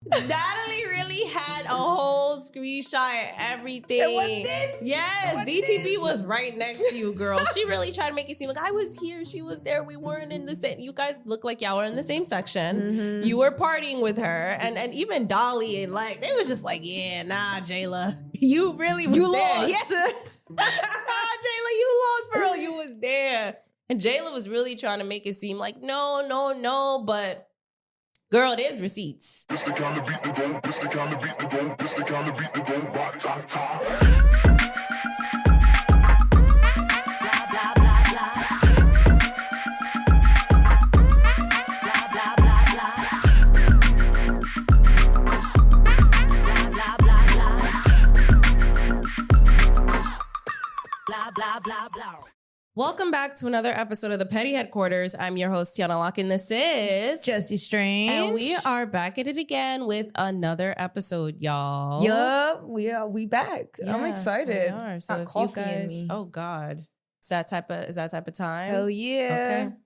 Natalie really had a whole screenshot and everything. So what's this? Yes, What's DTV this? was right next to you, girl. She really tried to make it seem like I was here, she was there, we weren't in the same. You guys look like y'all were in the same section. Mm-hmm. You were partying with her, and even Dolly and like they was just like, yeah, nah, Jayla, you really was You there. lost. Yeah. Nah, Jayla, you lost, bro. You was there, and Jayla was really trying to make it seem like no, but. Girl, it is receipts. This the kind of beat to go, this the kind of beat to go, this the kind of beat to go, rock, top, top. Blah, blah, blah, blah. Blah, blah, blah, blah. Blah, blah, blah. Blah, blah, blah, blah. Welcome back to another episode of the Petty Headquarters. I'm your host, Tiana Locke, and this is Jessie Strange. And we are back at it again with another episode, y'all. Yup, we back. I'm Yeah, excited. we are. So Got if you coffee in guys, me. oh God, is that type of time? Hell yeah. Okay.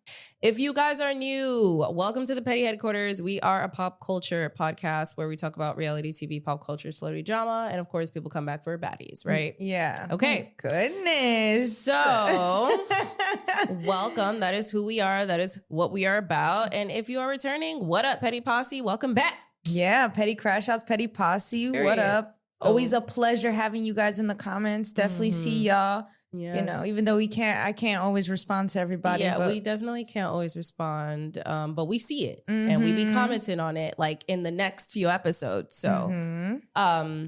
If you guys are new, welcome to the Petty Headquarters. We are a pop culture podcast where we talk about reality TV, pop culture, celebrity drama, and of course, people come back for baddies, right? Yeah. Okay. Goodness. So, welcome. That is who we are. That is what we are about. And if you are returning, what up, Petty Posse? Welcome back. Yeah, Petty Crash Outs, Petty Posse. Period. What up? So- Always a pleasure having you guys in the comments. Definitely see y'all. Yes. You know, even though I can't always respond to everybody. Yeah, but we definitely can't always respond, but we see it and we be commenting on it like in the next few episodes. So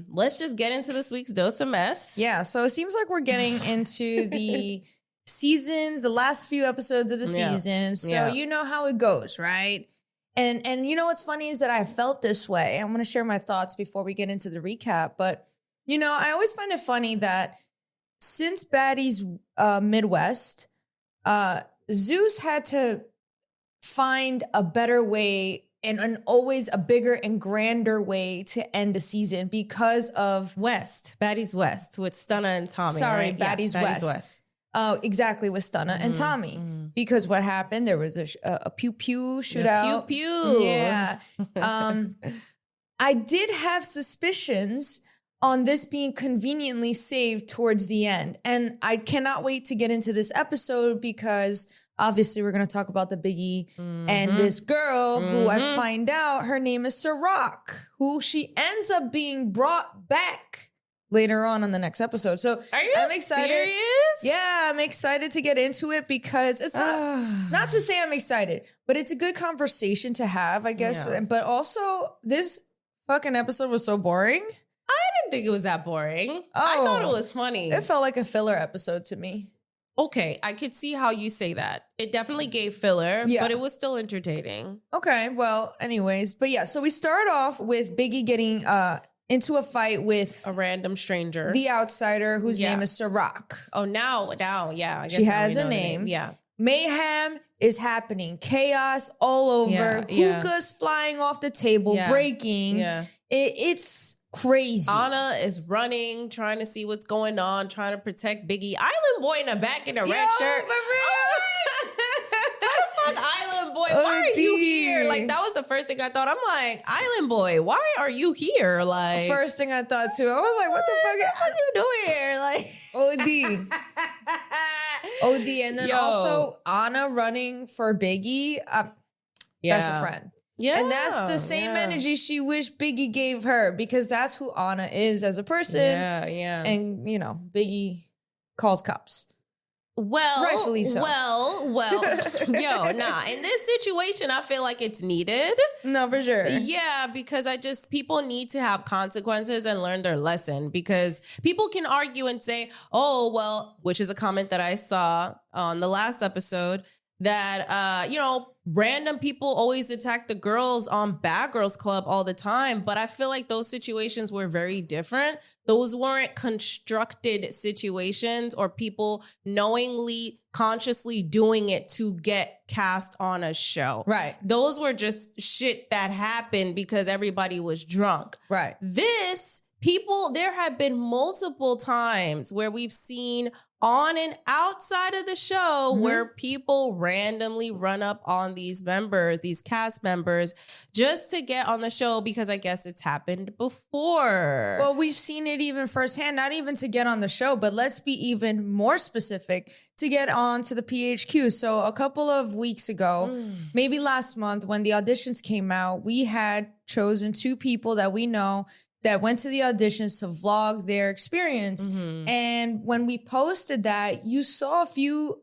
let's just get into this week's dose of mess. yeah, so it seems like we're getting into the seasons, the last few episodes of the Yeah. season. So Yeah. you know how it goes, right? And you know what's funny is that I felt this way. I'm going to share my thoughts before we get into the recap. But, you know, I always find it funny that since Baddies Midwest, Zeus had to find a better way and always a bigger and grander way to end the season because of Baddies West with Stunna and Tommy. Sorry, right? Yeah, Baddies West. Exactly, with Stunna and Tommy. Because what happened? There was a pew-pew shootout. Pew pew. Yeah. I did have suspicions on this being conveniently saved towards the end. And I cannot wait to get into this episode because obviously we're going to talk about the Biggie and this girl who I find out her name is Ciroc, who she ends up being brought back later on in the next episode. So Are you I'm excited. serious? Yeah, I'm excited to get into it because it's not to say I'm excited, but it's a good conversation to have, I guess. Yeah. But also, this fucking episode was so boring. I didn't think it was that boring. I Oh. thought it was funny. It felt like a filler episode to me. Okay, I could see how you say that. It definitely gave filler, Yeah. but it was still entertaining. Okay, well, anyways. But yeah, so we start off with Biggie getting into a fight with A random stranger. the outsider whose Yeah. name is Ciroc. Oh, now, yeah. I guess She now has we a know the name. Yeah. Mayhem is happening. Chaos all over. Yeah, yeah. Hookahs flying off the table, Yeah, breaking. Yeah. It's crazy. Anna is running, trying to see what's going on, trying to protect Biggie. Island Boy in the back in a red shirt. For real. How the fuck, Island Boy? Why are you here? OD. Like, that was the first thing I thought. I'm like, Island Boy, why are you here? Like, First thing I thought too. I was like, what the what are you doing here? Like, fuck? OD. And then Yo. also Anna running for Biggie. Best of friend. Yeah. And that's the same yeah. energy she wished Biggie gave her because that's who Anna is as a person. Yeah, yeah. And, you know, Biggie calls cops. Well, Rightfully so. well, yo, nah. In this situation, I feel like it's needed. No, for sure. Yeah, because people need to have consequences and learn their lesson because people can argue and say, oh, well, which is a comment that I saw on the last episode that, random people always attack the girls on Bad Girls Club all the time. But I feel like those situations were very different. Those weren't constructed situations or people knowingly, consciously doing it to get cast on a show. Right. Those were just shit that happened because everybody was drunk. Right. There have been multiple times where we've seen on and outside of the show where people randomly run up on these members, these cast members, just to get on the show because I guess it's happened before. Well, we've seen it even firsthand, not even to get on the show, but let's be even more specific, to get on to the PHQ. So a couple of weeks ago, maybe last month, when the auditions came out, we had chosen 2 people that we know that went to the auditions to vlog their experience. And when we posted that, you saw a few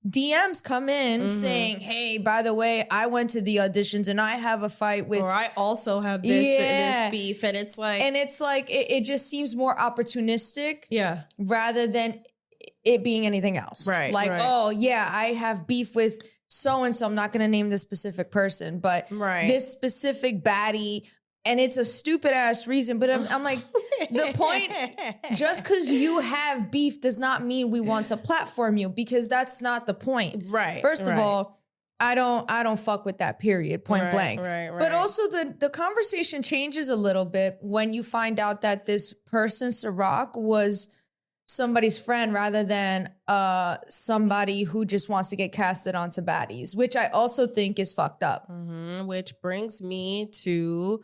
DMs come in saying, hey, by the way, I went to the auditions and I have a fight with... Or I also have this beef. And it's like... And it's like, it just seems more opportunistic. Yeah. Rather than it being anything else. Right. Like, right. oh, yeah, I have beef with so-and-so. I'm not going to name this specific person, but this specific baddie... And it's a stupid ass reason, but I'm like, the point, just because you have beef does not mean we want to platform you, because that's not the point. Right. First of all, I don't fuck with that, period, point blank. Right. But also the conversation changes a little bit when you find out that this person, Ciroc, was somebody's friend rather than somebody who just wants to get casted onto Baddies, which I also think is fucked up. Which brings me to...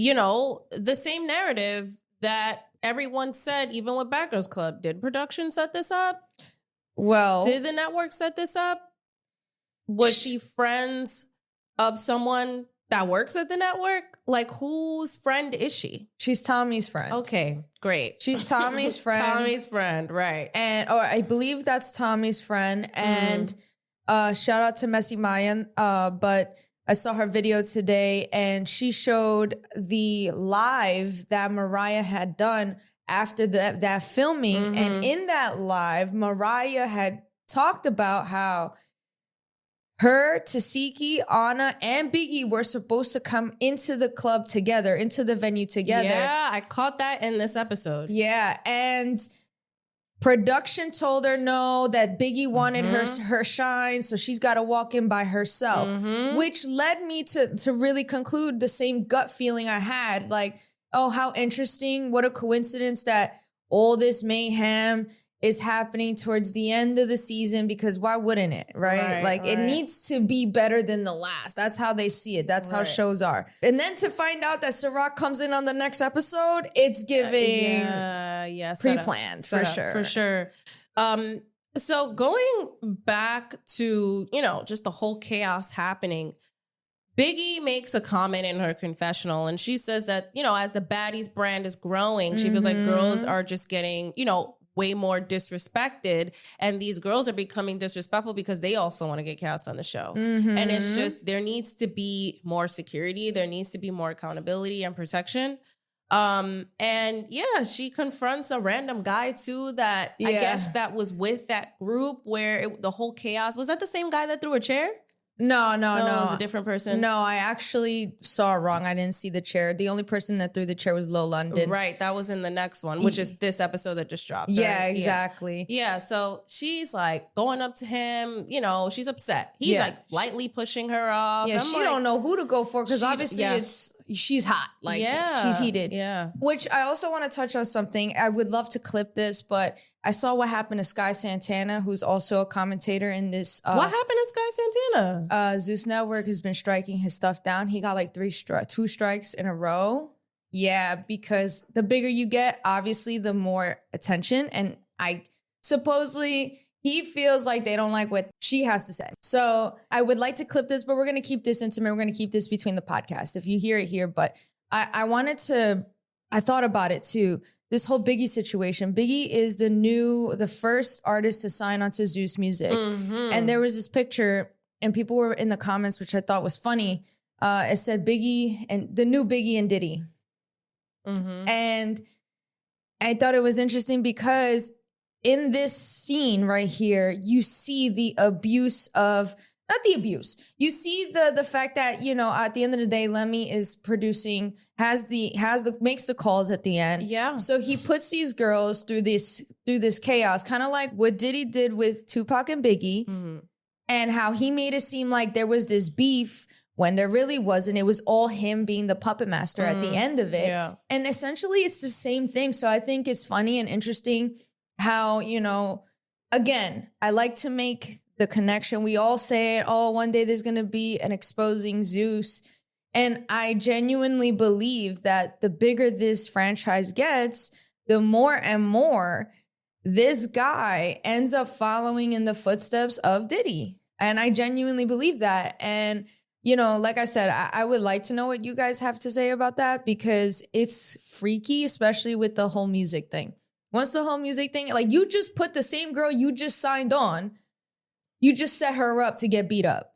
you know, the same narrative that everyone said, even with Bad Girls Club. Did production set this up? Well, did the network set this up? Was she friends of someone that works at the network? Like, whose friend is she? She's Tommy's friend. Okay, great. She's Tommy's friend. Tommy's friend, right. Or I believe that's Tommy's friend. And shout out to Messy Mayan, but... I saw her video today and she showed the live that Mariah had done after that filming. And in that live, Mariah had talked about how her, Tasiki, Anna, and Biggie were supposed to come into the club together, into the venue together. Yeah, I caught that in this episode. Yeah, and... production told her no, that Biggie wanted her shine, so she's got to walk in by herself, which led me to really conclude the same gut feeling I had. Like, oh, how interesting. What a coincidence that all this mayhem is happening towards the end of the season, because why wouldn't it, right? It needs to be better than the last. That's how they see it. That's how shows are. And then to find out that Ciroc comes in on the next episode, it's giving pre-plans for sure. For sure. So going back to, you know, just the whole chaos happening, Biggie makes a comment in her confessional and she says that, you know, as the Baddies brand is growing, she feels like girls are just getting, you know, way more disrespected, and these girls are becoming disrespectful because they also want to get cast on the show. And it's just, there needs to be more security, there needs to be more accountability and protection. And yeah, she confronts a random guy too that I guess that was with that group where the whole chaos was. That the same guy that threw a chair? No. It was a different person. No, I actually saw it wrong. I didn't see the chair. The only person that threw the chair was Low London. Right, that was in the next one, which is this episode that just dropped. Yeah, exactly. Yeah, so she's like going up to him, you know, she's upset. He's like lightly pushing her off. Yeah, she don't know who to go for because obviously she's hot. Like, she's heated. Yeah. Which I also want to touch on something. I would love to clip this, but I saw what happened to Sky Santana, who's also a commentator in this. What happened to Sky Santana? Zeus Network has been striking his stuff down. He got like 2 strikes in a row. Yeah, because the bigger you get, obviously, the more attention. And supposedly he feels like they don't like what she has to say. So I would like to clip this, but we're going to keep this intimate. We're going to keep this between the podcasts. If you hear it here, but I thought about it too. This whole Biggie situation. Biggie is the first artist to sign onto Zeus Music. And there was this picture and people were in the comments, which I thought was funny. It said Biggie and the new Biggie and Diddy. And I thought it was interesting because in this scene right here, you see the abuse of, not the abuse, you see the fact that, you know, at the end of the day, Lemmy is producing, makes the calls at the end. Yeah. So he puts these girls through this chaos, kind of like what Diddy did with Tupac and Biggie, and how he made it seem like there was this beef when there really wasn't. It was all him being the puppet master at the end of it. Yeah. And essentially it's the same thing. So I think it's funny and interesting how, you know, again, I like to make the connection. We all say it, oh, one day there's going to be an exposing Zeus. And I genuinely believe that the bigger this franchise gets, the more and more this guy ends up following in the footsteps of Diddy. And I genuinely believe that. And, you know, like I said, I would like to know what you guys have to say about that, because it's freaky, especially with the whole music thing. Once the whole music thing, like, you just put the same girl you just signed on, you just set her up to get beat up.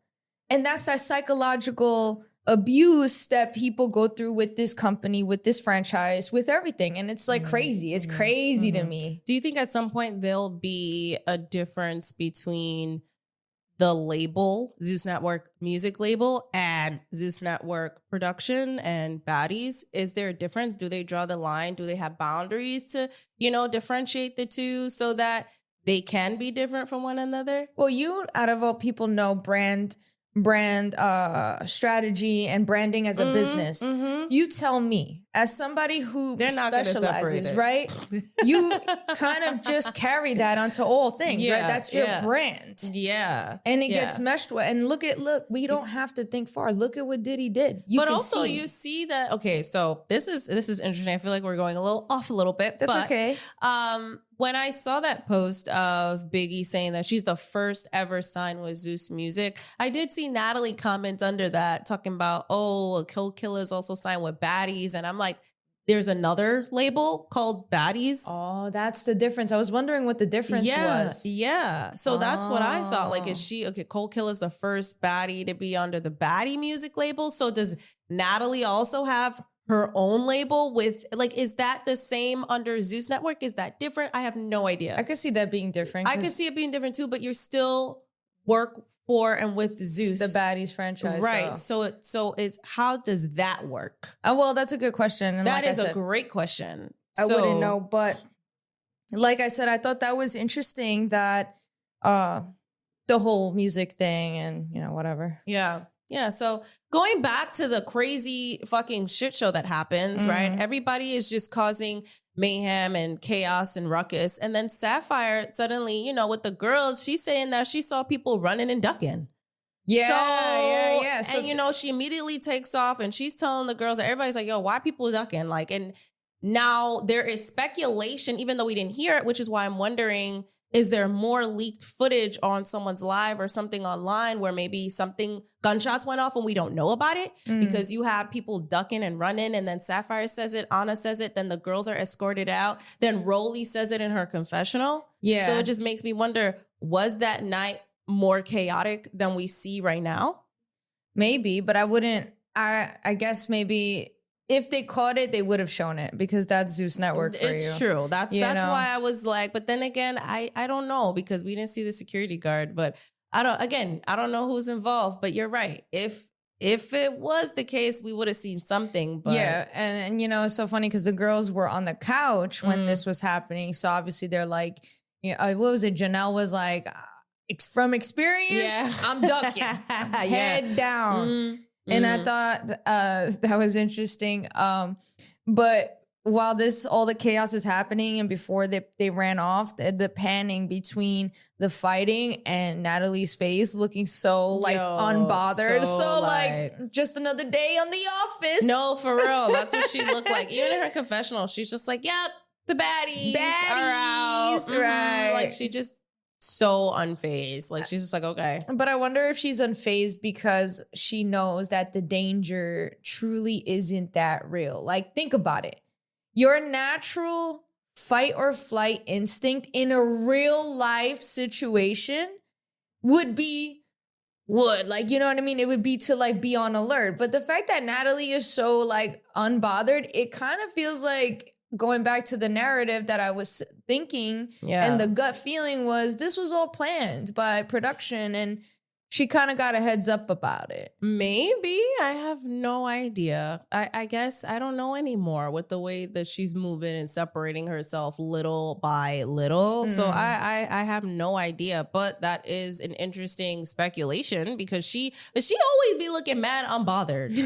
And that's that psychological abuse that people go through with this company, with this franchise, with everything. And it's like crazy. It's crazy to me. Do you think at some point there'll be a difference between the label, Zeus Network music label, and Zeus Network production and Baddies? Is there a difference? Do they draw the line? Do they have boundaries to, you know, differentiate the two so that they can be different from one another? Well, you, out of all people, know brand strategy and branding as a business. You tell me, as somebody who They're not gonna specializes, separate it. right? You kind of just carry that onto all things, right? That's your brand. Yeah. And it gets meshed with. And look, we don't have to think far. Look at what Diddy did. But also you see that, okay, so this is interesting. I feel like we're going a little bit. That's but, okay. When I saw that post of Biggie saying that she's the first ever signed with Zeus Music, I did see Natalie comment under that talking about, oh, Kill Kill is also signed with Baddies. And I'm like, there's another label called Baddies. Oh, that's the difference. I was wondering what the difference was. Yeah. So that's what I thought. Like, is she, okay, Cold Kill is the first baddie to be under the Baddie music label. So does Natalie also have her own label with, like, is that the same under Zeus Network? Is that different? I have no idea. I could see that being different. I could see it being different too, but you're still work for and with Zeus. The Baddies franchise. Right. Though. So how does that work? Oh, well, that's a good question. And That like is I said, a great question. I wouldn't know, but like I said, I thought that was interesting that the whole music thing and, you know, whatever. Yeah. Yeah. So going back to the crazy fucking shit show that happens, right? Everybody is just causing mayhem and chaos and ruckus. And then Sapphire suddenly, you know, with the girls, she's saying that she saw people running and ducking. Yeah. So, and, you know, she immediately takes off and she's telling the girls, everybody's like, yo, why people ducking? Like, and now there is speculation, even though we didn't hear it, which is why I'm wondering, is there more leaked footage on someone's live or something online where maybe gunshots went off and we don't know about it? Because you have people ducking and running, and then Sapphire says it, Anna says it, then the girls are escorted out, then Rolly says it in her confessional. Yeah. So it just makes me wonder, was that night more chaotic than we see right now? Maybe, but I guess maybe if they caught it, they would have shown it, because that's Zeus Network for It's true. That's know? why I was like, but then again, I don't know, because we didn't see the security guard, but I don't know who's involved, but you're right. If it was the case, we would have seen something. But yeah, and you know, it's so funny because the girls were on the couch when this was happening. So obviously they're like, you know, what was it? Janelle was like, from experience, I'm ducking. Head down. And I thought that was interesting. But while all the chaos is happening and before they ran off, the panning between the fighting and Natalie's face looking so like unbothered. So like just another day on The Office. No, for real. That's what she looked like. Even in her confessional, she's just like, yep, the baddies are out. Right. Like she just so unfazed. Like she's just like, okay. But I wonder if she's unfazed because she knows that the danger truly isn't that real. Like, think about it. Your natural fight or flight instinct in a real life situation would like, you know what I mean? It would be to like be on alert. But the fact that Natalie is so like unbothered, it kind of feels like, going back to the narrative that I was thinking, and the gut feeling was this was all planned by production, and she kind of got a heads up about it. Maybe. I have no idea. I guess I don't know anymore with the way that she's moving and separating herself little by little. So I have no idea. But that is an interesting speculation because she always be looking mad unbothered.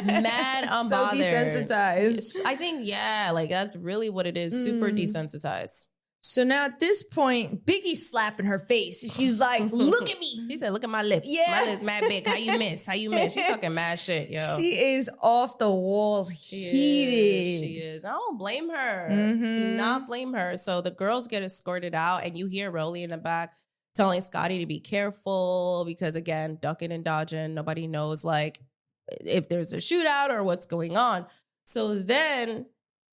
Mad unbothered. So desensitized. I think, like that's really what it is. Super desensitized. So now at this point, Biggie's slapping her face. She's like, look at me. She said, look at my lips. Yeah. My lips mad big. How you miss? How you miss? She's talking mad shit, yo. She is off the walls, heated. She is. I don't blame her. Mhm. Do not blame her. So the girls get escorted out, and you hear Rolly in the back telling Scotty to be careful because, again, ducking and dodging. Nobody knows, like, if there's a shootout or what's going on. So then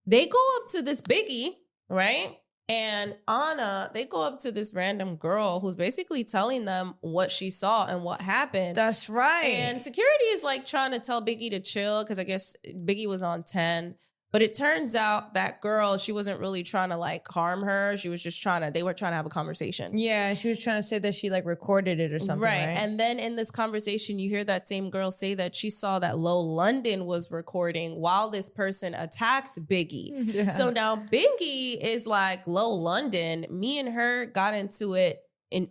they go up to this Biggie, right? And Anna, they go up to this random girl who's basically telling them what she saw and what happened. That's right. And security is like trying to tell Biggie to chill because I guess Biggie was on 10. But it turns out that girl, she wasn't really trying to like harm her. She was just they were trying to have a conversation. Yeah, she was trying to say that she like recorded it or something, right? And then in this conversation, you hear that same girl say that she saw that Low London was recording while this person attacked Biggie. Yeah. So now Biggie is like, Low London, me and her got into it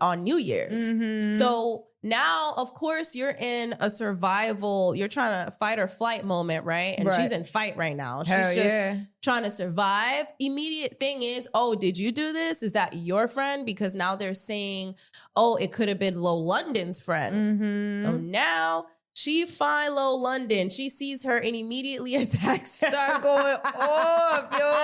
on New Year's. Mhm. So now, of course, you're in a survival, you're trying to fight or flight moment, right? And Right. she's in fight right now. She's Hell just yeah. trying to survive. Immediate thing is, oh, did you do this? Is that your friend? Because now they're saying, oh, it could have been Low London's friend. Mhm. So now she find Low London. She sees her and immediately attacks her. Start going off, yo.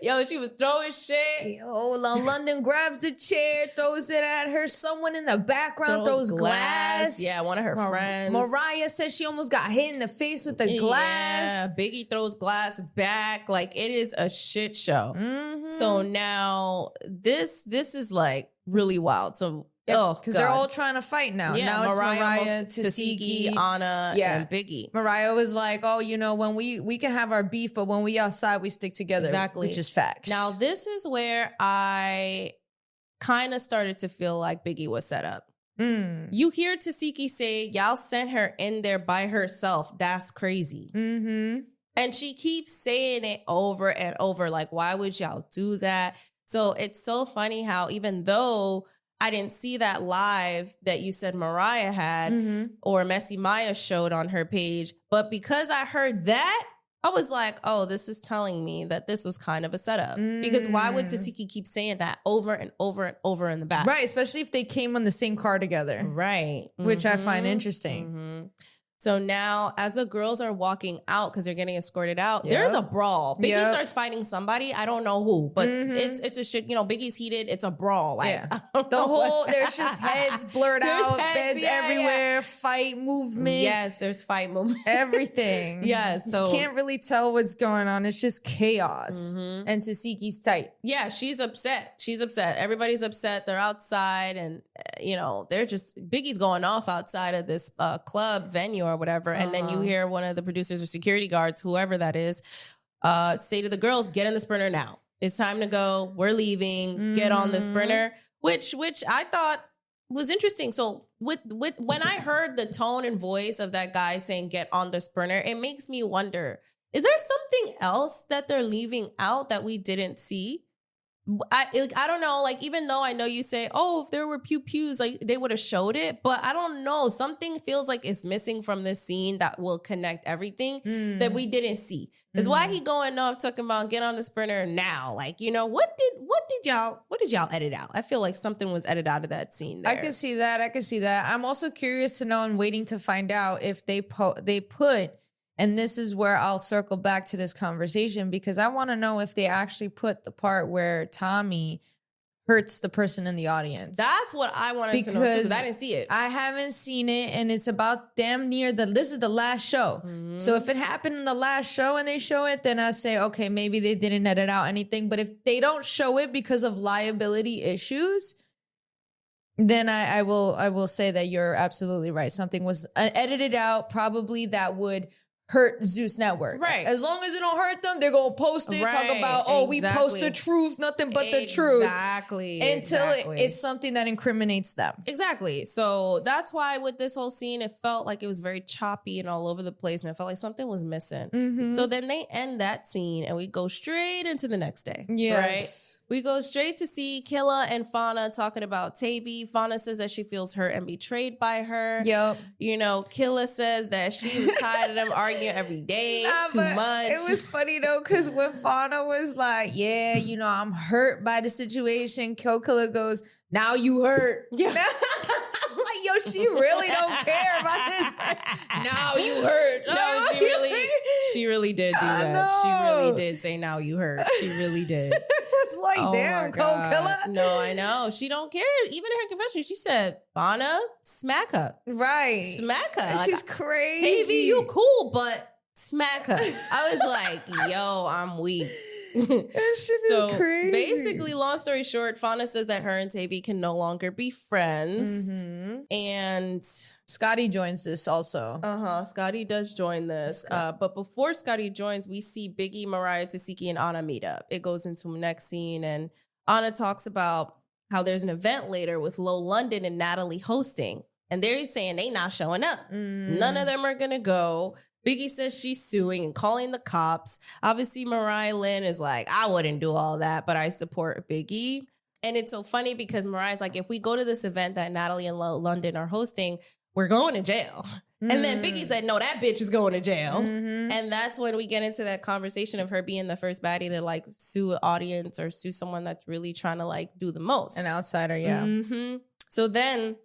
Yo, she was throwing shit. Yo, London grabs the chair, throws it at her. Someone in the background throws glass. Yeah, one of her friends. Mariah says she almost got hit in the face with the glass. Yeah, Biggie throws glass back. Like, it is a shit show. Mhm. So now this is like really wild. So because they're all trying to fight now. yeah, Now it's Mariah, Tavii, Tavii, Anna, Yeah. and Biggie. Mariah was like, oh, you know, when we can have our beef, but when we outside, we stick together. Exactly. Which is facts. Now this is where I kind of started to feel like Biggie was set up. You hear Tasiki say, y'all sent her in there by herself. That's crazy. Mm-hmm. And she keeps saying it over and over. Like, why would y'all do that? So it's so funny how even though I didn't see that live that you said Mariah had Mm-hmm. or Messy Maya showed on her page, but because I heard that, I was like, oh, this is telling me that this was kind of a setup. Because why would Tasiki keep saying that over and over and over in the back? Right, especially if they came on the same car together. Right. Which I find interesting. Mhm. So now, as the girls are walking out because they're getting escorted out, Yep. there's a brawl. Biggie Yep. starts fighting somebody. I don't know who, but it's a shit. You know, Biggie's heated. It's a brawl. Like, Yeah. I don't The know whole, what's there's just heads blurred There's out, heads, beds yeah, everywhere, fight movement. Yes, there's fight movement. Everything. Yes, so Can't really tell what's going on. It's just chaos. And Tasiki's tight. yeah, she's upset. She's upset. Everybody's upset. They're outside, and you know, they're just Biggie's going off outside of this club venue or whatever, and then you hear one of the producers or security guards, whoever that is, say to the girls, "Get in the Sprinter now. It's time to go. We're leaving. Get on the Sprinter." Which I thought was interesting. So with when I heard the tone and voice of that guy saying "Get on the Sprinter," it makes me wonder: is there something else that they're leaving out that we didn't see? I don't know. Like, even though I know you say, oh, if there were pews, like they would have showed it, but I don't know. Something feels like it's missing from this scene that will connect everything that we didn't see. Is why he going off talking about get on the Sprinter now. Like, you know, what did y'all edit out? I feel like something was edited out of that scene there. I can see that. I'm also curious to know and waiting to find out if they put, and this is where I'll circle back to this conversation, because I want to know if they actually put the part where Tommy hurts the person in the audience. That's what I wanted to know too, because I didn't see it. I haven't seen it, and it's about damn near this is the last show. So if it happened in the last show and they show it, then I say, okay, maybe they didn't edit out anything. But if they don't show it because of liability issues, then I will say that you're absolutely right. Something was edited out, probably that would hurt Zeus Network. Right. As long as it don't hurt them, they're going to post it, talk about, oh, we post the truth, nothing but the truth. Exactly. Until it's something that incriminates them. Exactly. So that's why with this whole scene, it felt like it was very choppy and all over the place, and it felt like something was missing. So then they end that scene and we go straight into the next day. Yes. Right? We go straight to see Killa and Fauna talking about Tavii. Fauna says that she feels hurt and betrayed by her. Yep. You know, Killa says that she was tired of them arguing arguing every day. Nah, It's too but much. It was funny though, because when Fauna was like, yeah, you know, I'm hurt by the situation, Kokilla goes, now you hurt. Yeah. I'm like, yo, she really don't care about this. Now you hurt. No, she really did do I that. She know. really did say, now you hurt. She really did. It's like, Oh damn, my God. Kokilla. No, I know. She don't care. Even in her confession, she said, Fauna, smack her. Right. Smack her. And Like, she's crazy. Tavii, you cool, but smack her. I was like, yo, I'm weak. That shit is crazy. Basically, long story short, Fauna says that her and Tavii can no longer be friends. Mhm. And Scotty joins this also. Scotty does join this. But before Scotty joins, we see Biggie, Mariah, Tasiki, and Anna meet up. It goes into the next scene, and Anna talks about how there's an event later with Low London and Natalie hosting. And they're saying they not showing up. None of them are going to go. Biggie says she's suing and calling the cops. Obviously, Mariah Lynn is like, I wouldn't do all that, but I support Biggie. And it's so funny because Mariah's like, if we go to this event that Natalie and London are hosting, we're going to jail. And then Biggie said, no, that bitch is going to jail. And that's when we get into that conversation of her being the first baddie to like sue an audience or sue someone that's really trying to like do the most. An outsider, yeah. So then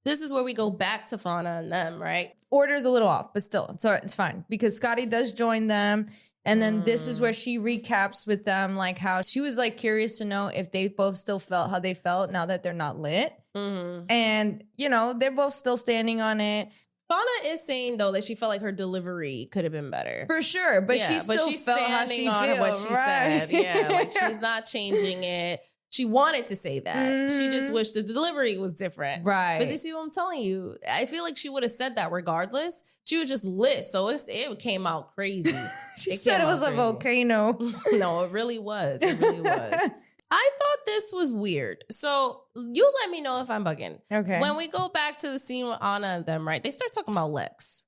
this is where we go back to Fauna and them, right? Order's a little off, but still, it's fine because Scotty does join them. And then this is where she recaps with them, like how she was like curious to know if they both still felt how they felt now that they're not lit. And, you know, they're both still standing on it. Fauna is saying, though, that she felt like her delivery could have been better. For sure. But Yeah, she still felt how she felt. what she said. Yeah, like she's not changing it. She wanted to say that. She just wished the delivery was different. Right. But this is what I'm telling you. I feel like she would have said that regardless. She was just lit. So it came out crazy. She said it was a volcano. No, it really was. It really was. I thought this was weird. So you let me know if I'm bugging. Okay. When we go back to the scene with Anna and them, right? They start talking about Lex.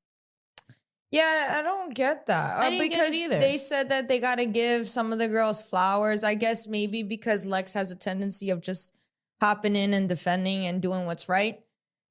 Yeah, I don't get that. I didn't get it either. They said that they got to give some of the girls flowers. I guess maybe because Lex has a tendency of just hopping in and defending and doing what's right.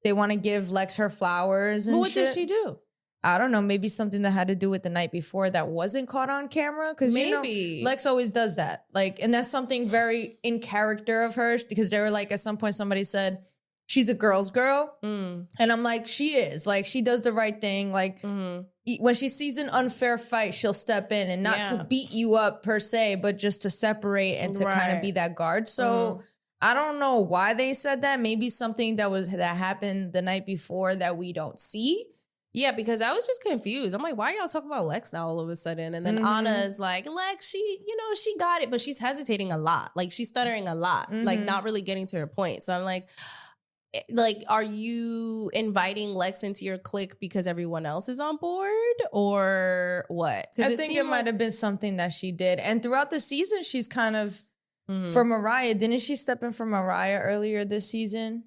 They want to give Lex her flowers and But what shit. did she do? I don't know. Maybe something that had to do with the night before that wasn't caught on camera. Because Maybe. Lex always does that. Like, and that's something very in character of hers. Because they were like, at some point, somebody said she's a girl's girl, and I'm like, she is. Like, she does the right thing. Like, when she sees an unfair fight, she'll step in and not to beat you up per se, but just to separate and to kind of be that guard. So. I don't know why they said that. Maybe something that happened the night before that we don't see. Yeah, because I was just confused. I'm like, why y'all talking about Lex now all of a sudden? And then Anna is like, Lex, she got it, but she's hesitating a lot. Like, she's stuttering a lot, like not really getting to her point. So I'm like, are you inviting Lex into your clique because everyone else is on board or what? I think it might have been something that she did. And throughout the season, she's kind of, for Mariah, didn't she step in for Mariah earlier this season?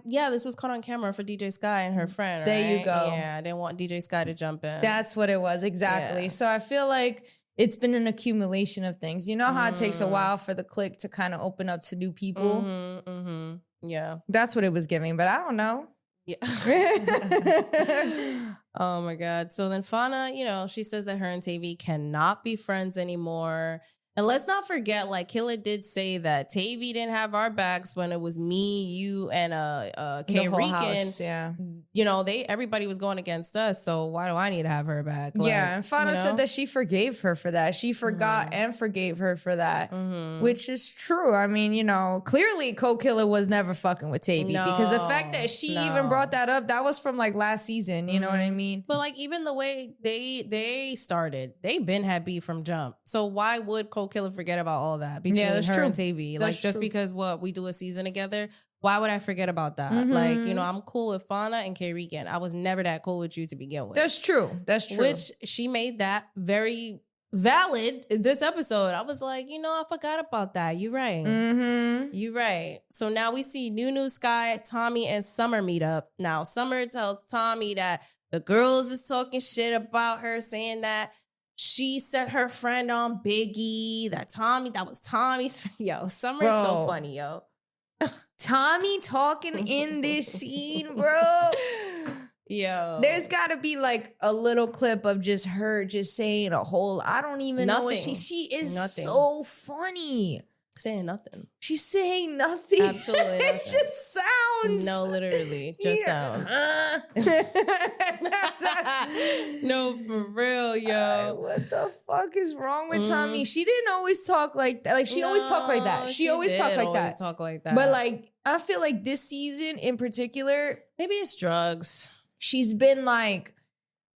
This was caught on camera for DJ Sky and her friend. There you go. Yeah, I didn't want DJ Sky to jump in. That's what it was, exactly. Yeah. So I feel like it's been an accumulation of things. You know how it takes a while for the clique to kind of open up to new people? Yeah. That's what it was giving, but I don't know. Yeah. Oh my God. So then Fauna, she says that her and Tavii cannot be friends anymore. And let's not forget, like Killa did say that Tavii didn't have our backs when it was me, you, and K Rican. Yeah. Everybody was going against us. So why do I need to have her back? Yeah, and Fauna said that she forgave her for that. She forgot and forgave her for that, which is true. I mean, clearly Kokilla was never fucking with Tavii because the fact that she even brought that up, that was from like last season. You know what I mean? But like even the way they started, they been had beef from jump. So why would Kokilla forget about all that between her and Tavii? Like just because we do a season together, why would I forget about that? Like, I'm cool with Fauna and K Rican. I was never that cool with you to begin with. That's true. Which she made that very valid in this episode. I was like, I forgot about that. You're right. You're right. So now we see Nunu, Sky, Tommy, and Summer meet up. Now Summer tells Tommy that the girls is talking shit about her, saying that she set her friend on Biggie, that was Tommy's. Yo, Summer's so funny, yo. Tommy talking in this scene, bro. Yo. There's got to be like a little clip of just her just saying a whole. I don't even know what Nothing. she is. Nothing. So funny. saying nothing. She's saying nothing. Absolutely It nothing. just sounds. No, literally, just Yeah. sounds. No, for real, yo. What the fuck is wrong with Tommy? She didn't always talk like that. Like she always talked like that. She always talked like that. Talk like that. But like I feel like this season in particular, maybe it's drugs. she's been like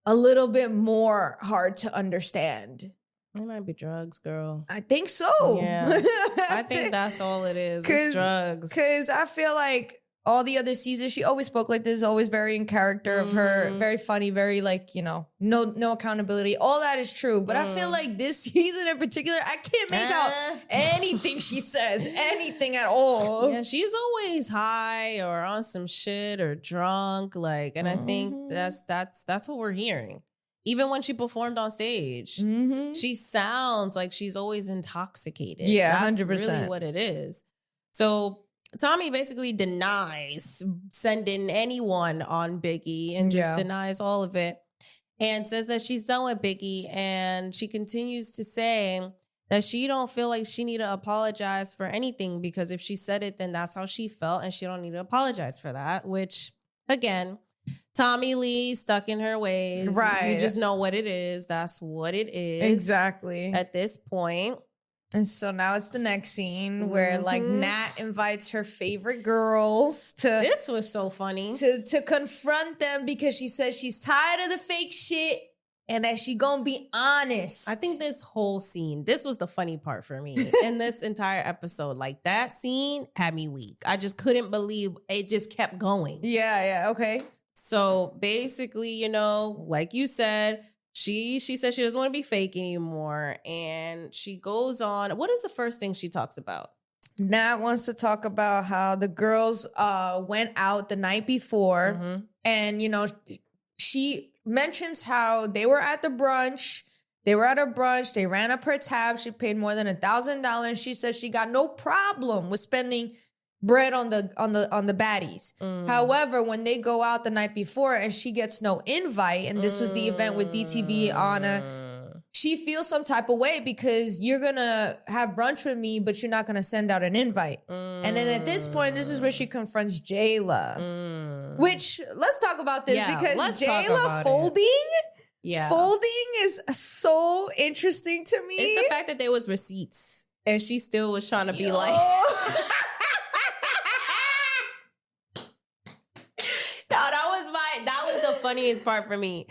a little bit more hard to understand. It might be drugs, girl. I think so. Yeah. I think that's all it is. It's drugs. Because I feel like all the other seasons, she always spoke like this, always very in character of her, very funny, very like, you know, no accountability. All that is true. But I feel like this season in particular, I can't make out anything she says, anything at all. Yeah, she's always high or on some shit or drunk. Like, and I think that's what we're hearing. Even when she performed on stage, she sounds like she's always intoxicated. Yeah, that's 100%. really what it is. So Tommy basically denies sending anyone on Biggie and just denies all of it and says that she's done with Biggie. And she continues to say that she don't feel like she need to apologize for anything because if she said it, then that's how she felt and she don't need to apologize for that, which again, Tommy Lee stuck in her ways. Right. You just know what it is. That's what it is. Exactly. At this point. And so now it's the next scene where like Nat invites her favorite girls to This was so funny. to confront them because she says she's tired of the fake shit and that she gonna be honest. I think this whole scene, this was the funny part for me in this entire episode. Like that scene had me weak. I just couldn't believe it just kept going. Yeah, okay. So basically, you know, like you said, she said she doesn't want to be fake anymore. And she goes on. What is the first thing she talks about? Nat wants to talk about how the girls went out the night before. And, you know, she mentions how they were at the brunch. They were at a brunch. They ran up her tab. She paid more than $1,000. She says she got no problem with spending bread on the baddies. However, when they go out the night before and she gets no invite, and this was the event with DTB, Anna, she feels some type of way because you're gonna have brunch with me, but you're not gonna send out an invite. And then at this point, this is where she confronts Jayla. Which let's talk about this because Jayla folding. Yeah. Folding is so interesting to me. It's the fact that there was receipts and she still was trying to be like. That was the funniest part for me.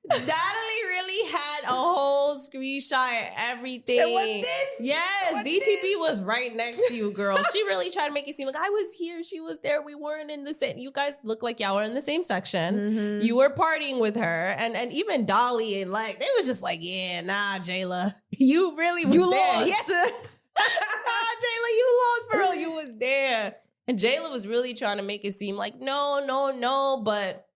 Natalie really had a whole screenshot and everything. So what's this? Yes, What's DTB was right next to you, girl. She really tried to make it seem like I was here, she was there, we weren't in the same. You guys look like y'all were in the same section. You were partying with her, and even Dolly and like they was just like, yeah, nah, Jayla, you really was there. Lost. Yeah. Nah, Jayla, you lost, bro. You was there. And Jayla was really trying to make it seem like, no, but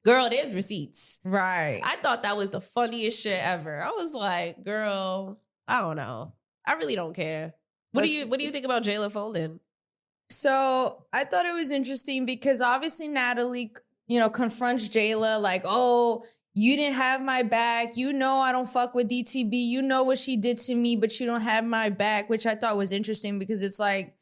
girl, there's receipts. Right. I thought that was the funniest shit ever. I was like, girl, I don't know. I really don't care. What do you think about Jayla folding? So I thought it was interesting because obviously Natalie, you know, confronts Jayla like, oh, you didn't have my back. You know I don't fuck with DTB. You know what she did to me, but you don't have my back, which I thought was interesting because it's like,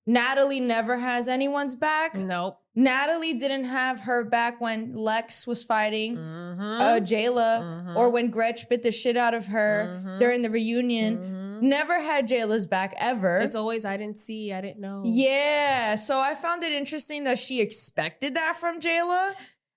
Natalie never has anyone's back. Nope. Natalie didn't have her back when Lex was fighting Jayla or when Gretch bit the shit out of her during the reunion. Never had Jayla's back ever. It's always, I didn't see, I didn't know. Yeah. So I found it interesting that she expected that from Jayla.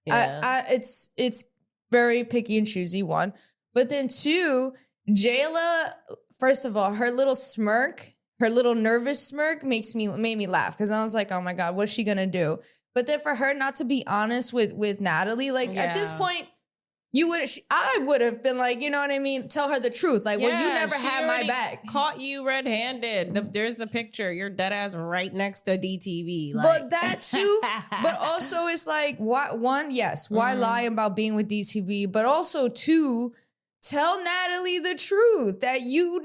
Yeah. It's very picky and choosy, one. But then two, Jayla, first of all, her little smirk, her little nervous smirk made me laugh because I was like, oh my God, what's she gonna do? But then for her not to be honest with Natalie, like at this point, I would have been like, you know what I mean? Tell her the truth. Like, well, you never had my back. Caught you red-handed. There's the picture. You're dead ass right next to DTV. Like. But that too. But also it's like, why lie about being with DTV? But also two, tell Natalie the truth that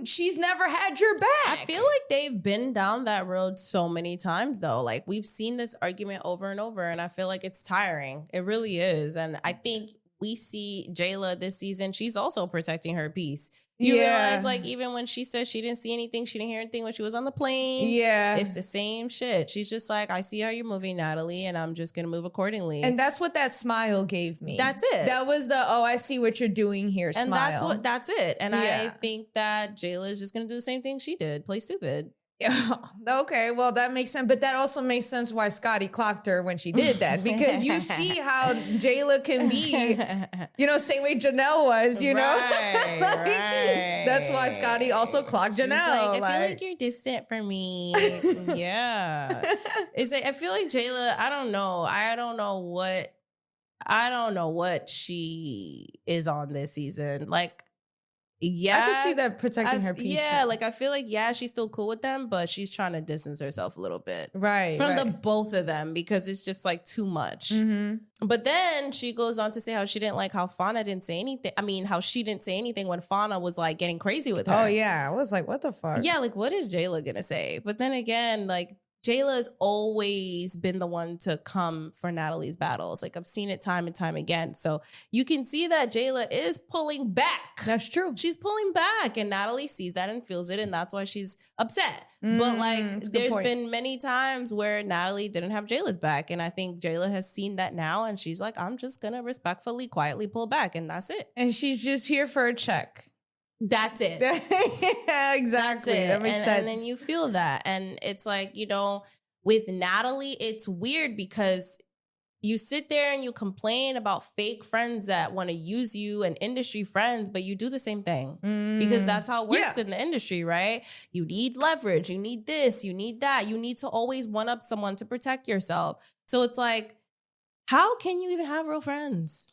she's never had your back. I feel like they've been down that road so many times though. Like we've seen this argument over and over, and I feel like it's tiring. It really is. And I think we see Jayla this season, she's also protecting her peace. You realize, like, even when she said she didn't see anything, she didn't hear anything when she was on the plane. Yeah. It's the same shit. She's just like, I see how you're moving, Natalie, and I'm just going to move accordingly. And that's what that smile gave me. That's it. That was the, oh, I see what you're doing here smile. And that's it. And I think that Jayla is just going to do the same thing she did, play stupid. Yeah. Okay, well, that makes sense. But that also makes sense why Scotty clocked her when she did that. Because you see how Jayla can be, same way Janelle was, you know? Right. That's why Scotty also clocked Janelle. I feel like you're distant from me. Yeah. It's like, I feel like Jayla, I don't know what she is on this season. Like, yeah, I can see that protecting her peace. Yeah, like I feel like she's still cool with them, but she's trying to distance herself a little bit, right, from the both of them because it's just like too much. Mm-hmm. But then she goes on to say how she didn't like how Fana didn't say anything. I mean, how she didn't say anything when Fana was like getting crazy with her. Oh yeah, I was like, what the fuck? Yeah, like what is Jayla gonna say? But then again, like Jayla has always been the one to come for Natalie's battles. Like I've seen it time and time again. So you can see that Jayla is pulling back. That's true. She's pulling back and Natalie sees that and feels it. And that's why she's upset. But like there's been many times where Natalie didn't have Jayla's back. And I think Jayla has seen that now. And she's like, I'm just going to respectfully, quietly pull back. And that's it. And she's just here for a check. That's it. Yeah, exactly. That's it. That makes sense. And then you feel that. And it's like, with Natalie, it's weird because you sit there and you complain about fake friends that want to use you and industry friends, but you do the same thing because that's how it works in the industry, right? You need leverage. You need this. You need that. You need to always one up someone to protect yourself. So it's like, how can you even have real friends?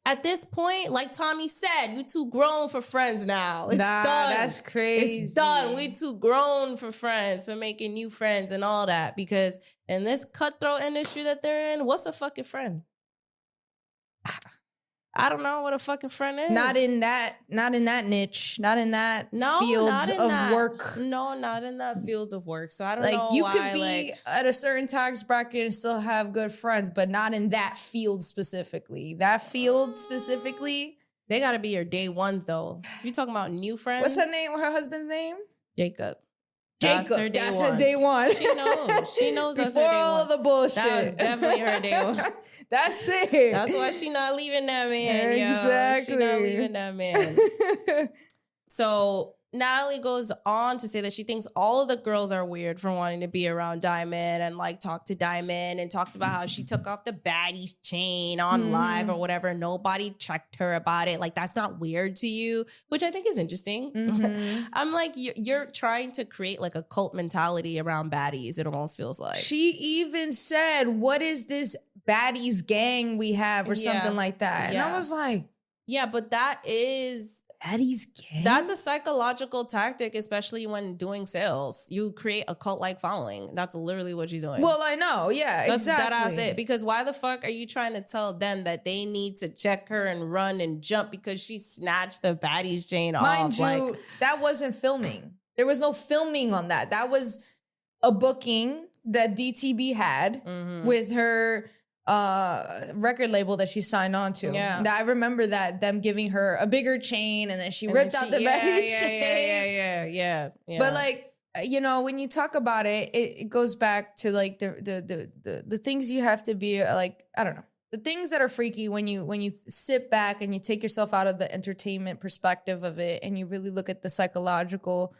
At this point, like Tommy said, you too grown for friends now. It's done. That's crazy. It's done. We too grown for friends, for making new friends and all that. Because in this cutthroat industry that they're in, what's a fucking friend? I don't know what a fucking friend is. Not in that niche. Not in that fields of work. No, not in that fields of work. So I don't know why. You could be like, at a certain tax bracket and still have good friends, but not in that field specifically. That field specifically. They got to be your day ones though. You talking about new friends? What's her name? Her husband's name? Jacob. That's her day one. She knows. She knows that's Before her day all one. the bullshit. That was definitely her day one. That's it. That's why she not leaving that man. Exactly. She not leaving that man. So Natalie goes on to say that she thinks all of the girls are weird for wanting to be around Diamond and like talk to Diamond, and talked about how she took off the Baddies chain on live or whatever. Nobody checked her about it. Like, that's not weird to you, which I think is interesting. I'm like, you're trying to create like a cult mentality around baddies. It almost feels like. She even said, what is this baddies gang we have or something like that? And I was like, yeah, but that is... Baddies gang? That's a psychological tactic, especially when doing sales. You create a cult-like following. That's literally what she's doing. Well, I know. Yeah, that's exactly. That's it. Because why the fuck are you trying to tell them that they need to check her and run and jump because she snatched the Baddies chain off? Mind you, that wasn't filming. There was no filming on that. That was a booking that DTB had with her... record label that she signed on to. Yeah. I remember that, them giving her a bigger chain and then she ripped out the baggage chain. Yeah. But like, when you talk about it, it goes back to like the things you have to be like, I don't know. The things that are freaky when you sit back and you take yourself out of the entertainment perspective of it and you really look at the psychological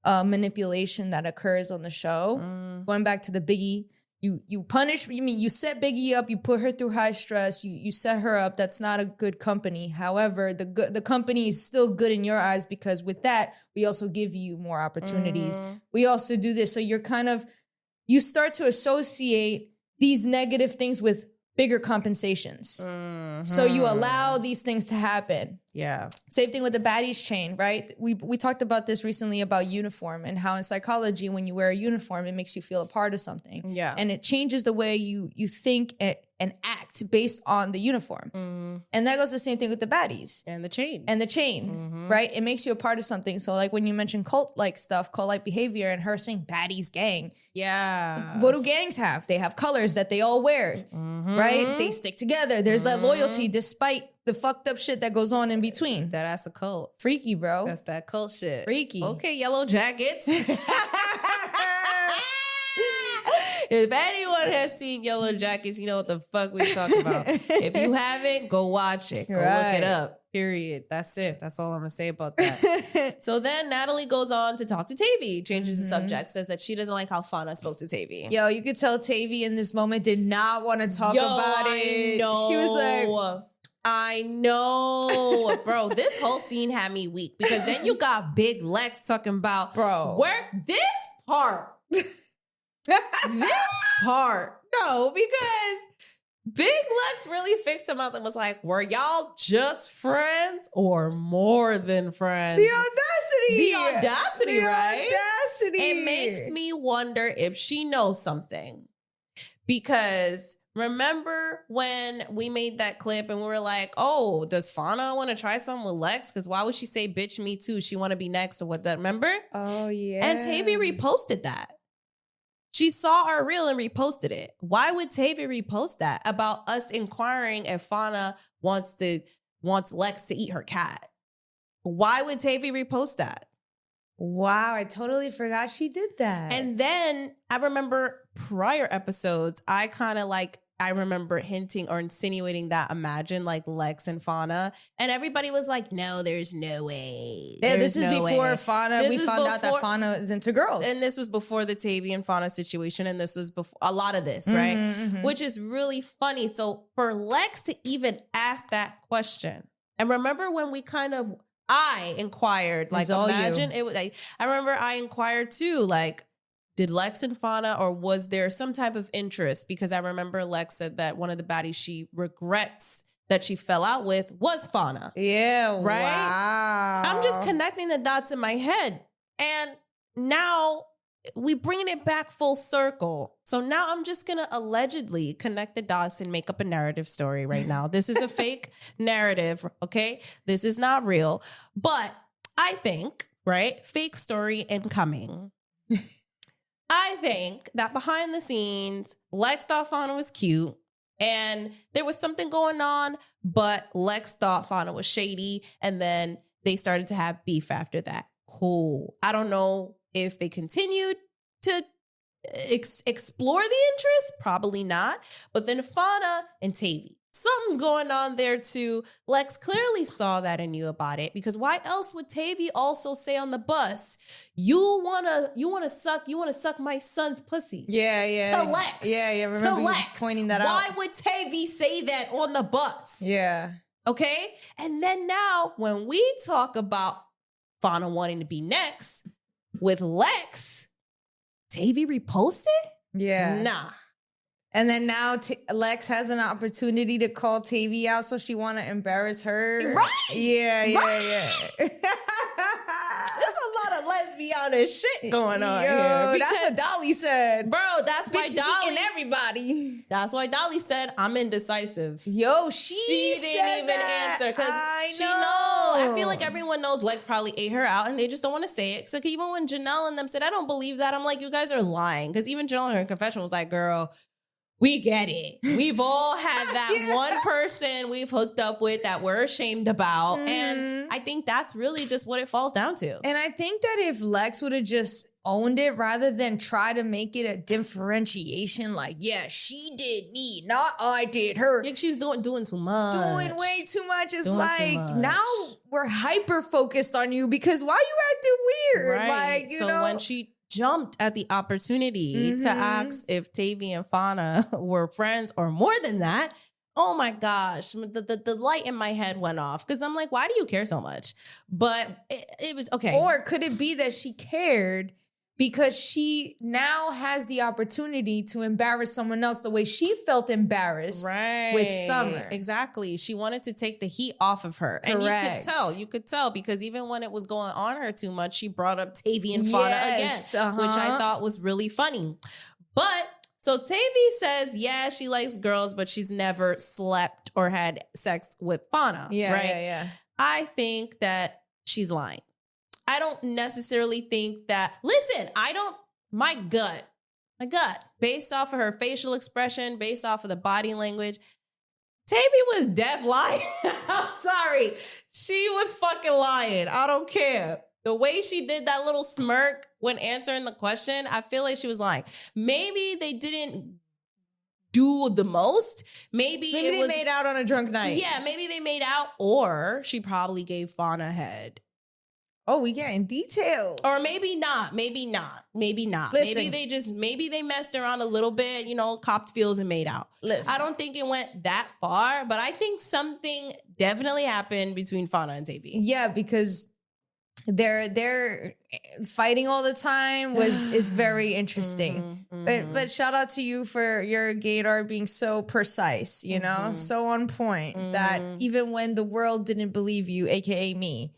manipulation that occurs on the show. Going back to the Biggie, you punish, you set Biggie up, you put her through high stress, you set her up. That's not a good company. However, the company is still good in your eyes because with that, we also give you more opportunities. We also do this. So you start to associate these negative things with bigger compensations. So you allow these things to happen. Yeah. Same thing with the baddies chain, right? We talked about this recently about uniform and how in psychology, when you wear a uniform, it makes you feel a part of something. Yeah. And it changes the way you think and act based on the uniform. And that goes the same thing with the baddies. And the chain. And the chain, right? It makes you a part of something. So like when you mention cult-like stuff, cult-like behavior, and her saying baddies gang. Yeah. What do gangs have? They have colors that they all wear, right? They stick together. There's that loyalty despite the fucked up shit that goes on in between. That's a cult. Freaky, bro. That's that cult shit. Freaky. Okay, Yellow Jackets. If anyone has seen Yellow Jackets, you know what the fuck we talk about. If you haven't, go watch it. Go look it up. Period. That's it. That's all I'm going to say about that. So then Natalie goes on to talk to Tavii, changes the subject, says that she doesn't like how Fana spoke to Tavii. Yo, you could tell Tavii in this moment did not want to talk about it. I know. She was like, I know, bro. This whole scene had me weak because then you got Big Lex talking about, bro, where this part. No, because Big Lex really fixed him up and was like, were y'all just friends or more than friends? The audacity. Right? Audacity. It makes me wonder if she knows something. Because remember when we made that clip and we were like, oh, does Fana want to try something with Lex? Because why would she say, bitch, me too? She want to be next or what that, remember? Oh, yeah. And Tavii reposted that. She saw our reel and reposted it. Why would Tavii repost that about us inquiring if Fana wants Lex to eat her cat? Why would Tavii repost that? Wow, I totally forgot she did that. And then I remember prior episodes, I remember hinting or insinuating that imagine like Lex and Fana. And everybody was like, no, there's no way. Yeah, this is no before way. Fana. We found out that Fana is into girls. And this was before the Tavii and Fana situation. And this was before a lot of this, right? Which is really funny. So for Lex to even ask that question, and remember when I inquired, like, imagine it was like, I remember I inquired too, like, did Lex and Fana, or was there some type of interest? Because I remember Lex said that one of the baddies she regrets that she fell out with was Fana. Yeah, right? Wow. I'm just connecting the dots in my head. And now we bringing it back full circle. So now I'm just going to allegedly connect the dots and make up a narrative story right now. This is a fake narrative, okay? This is not real. But I think, right, fake story incoming. I think that behind the scenes, Lex thought Fana was cute and there was something going on, but Lex thought Fana was shady. And then they started to have beef after that. Cool. I don't know if they continued to explore the interest. Probably not. But then Fana and Tavii. Something's going on there too. Lex clearly saw that and knew about it, because why else would Tavii also say on the bus, you wanna suck my son's pussy? Yeah. To Lex. Yeah. Remember to Lex. pointing that out. Why would Tavii say that on the bus? Yeah. Okay? And then now when we talk about Fana wanting to be next with Lex, Tavii reposted? Yeah. Nah. And then now Lex has an opportunity to call Tavii out, so she want to embarrass her. Right. Yeah. There's a lot of lesbian shit going on here. That's what Dolly said. Bro, that's why Bitch is Dolly... eating everybody. That's why Dolly said, I'm indecisive. Yo, she didn't even answer because she know. I feel like everyone knows Lex probably ate her out and they just don't want to say it. So even when Janelle and them said, I don't believe that, I'm like, you guys are lying. Because even Janelle in her confession was like, girl, we get it. We've all had that one person we've hooked up with that we're ashamed about. And I think that's really just what it falls down to. And I think that if Lex would have just owned it rather than try to make it a differentiation, like, yeah, she did me, not I did her. I think she was doing too much. Doing way too much. It's Doing like, too much. now we're hyper focused on you because why you acting weird? Right. Like, you know. When she jumped at the opportunity to ask if Tavii and Fana were friends or more than that, oh my gosh, the light in my head went off because I'm like, why do you care so much? But it was okay. Or could it be that she cared because she now has the opportunity to embarrass someone else the way she felt embarrassed with Summer. Exactly. She wanted to take the heat off of her. And you could tell because even when it was going on her too much, she brought up Tavii and Fania again, which I thought was really funny. But so Tavii says, yeah, she likes girls, but she's never slept or had sex with Fania. Yeah. I think that she's lying. I don't necessarily think that, listen, my gut, based off of her facial expression, based off of the body language, Tavii was deaf lying. I'm sorry. She was fucking lying. I don't care. The way she did that little smirk when answering the question, I feel like she was lying. Maybe they didn't do the most. Maybe they made out on a drunk night. Yeah, maybe they made out, or she probably gave Fania head. Oh, we getting details. Or maybe not. Listen. Maybe they messed around a little bit, copped feels and made out. Listen. I don't think it went that far, but I think something definitely happened between Fania and Tavii. Yeah, because they're fighting all the time is very interesting. But shout out to you for your gaydar being so precise, so on point that even when the world didn't believe you, aka me.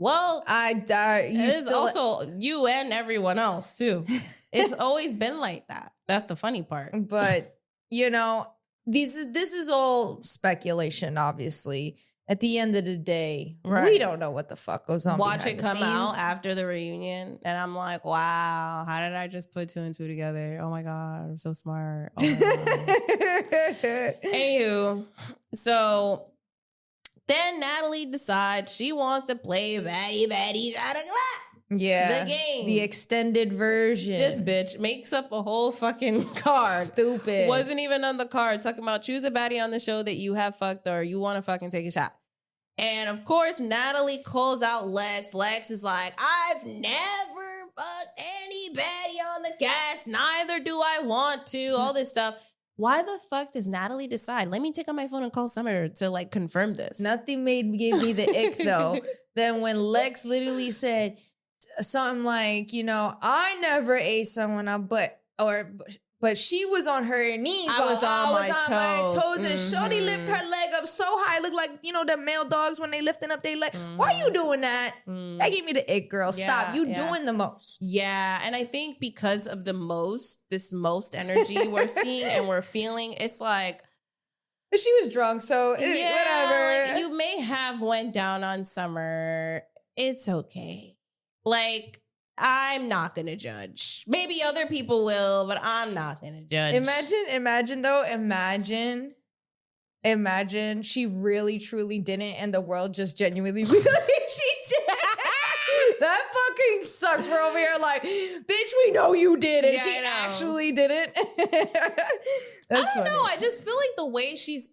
Well, also you and everyone else too. It's always been like that. That's the funny part. But this is all speculation. Obviously, at the end of the day, we don't know what the fuck goes on. Watch it come out after the reunion, and I'm like, wow, how did I just put 2 and 2 together? Oh my god, I'm so smart. Oh my god. Anywho, so. Then Natalie decides she wants to play Baddies USA. Yeah. The game. The extended version. This bitch makes up a whole fucking card. Stupid. Wasn't even on the card. Talking about choose a baddie on the show that you have fucked or you want to fucking take a shot. And of course, Natalie calls out Lex. Lex is like, I've never fucked any baddie on the cast. Neither do I want to. All this stuff. Why the fuck does Natalie decide? Let me take out my phone and call Summer to confirm this. Nothing gave me the ick though. Then when Lex literally said something like, I never ate someone up, but she was on her knees. I was on my toes. And Shorty lift her leg up so high. Look like, the male dogs when they lifting up their leg. Why you doing that? That gave me the ick, girl. Stop. You doing the most. Yeah. And I think because of this most energy we're seeing and we're feeling, it's like. She was drunk, so whatever. You may have went down on Summer. It's okay. I'm not going to judge. Maybe other people will, but I'm not going to judge. Imagine she really, truly didn't and the world just genuinely believed she did. That fucking sucks. We're over here like, bitch, we know you did it. She actually didn't. That's I don't know. I just feel like the way she's,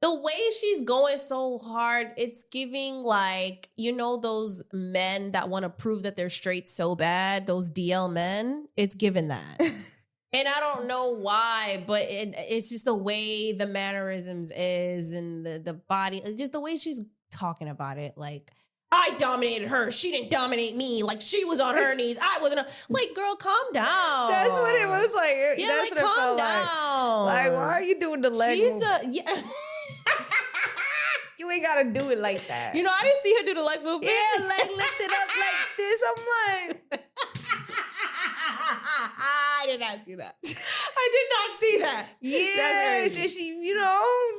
the way she's going so hard, it's giving those men that want to prove that they're straight so bad, those DL men, it's giving that. And I don't know why, but it's just the way the mannerisms is and the body, just the way she's talking about it. I dominated her. She didn't dominate me. She was on her knees. I wasn't. Girl, calm down. That's what it was like. Yeah, that's what calm it felt down. Like, why are you doing the leg move? Yeah. You ain't gotta do it like that. I didn't see her do the leg movement. Yeah, lift it up like this. I'm like, I did not see that. I did not see that. Yeah, she,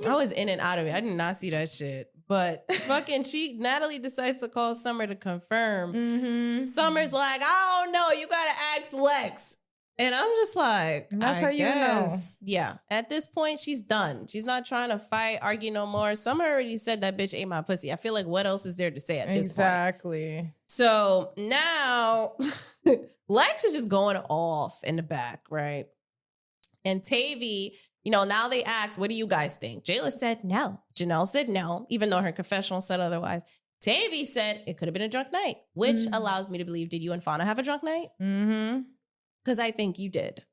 I was in and out of it. I did not see that shit. But fucking Natalie decides to call Summer to confirm. Mm-hmm. Summer's like, I don't know. You gotta ask Lex. And I'm just like, that's how you know. Yeah. At this point, she's done. She's not trying to fight, argue no more. Summer already said that bitch ate my pussy. I feel like what else is there to say at this point? Exactly. So now Lex is just going off in the back, right? And Tavii, now they ask, what do you guys think? Jayla said no. Janelle said no, even though her confessional said otherwise. Tavii said it could have been a drunk night, which allows me to believe, did you and Fania have a drunk night? Mm-hmm. Because I think you did.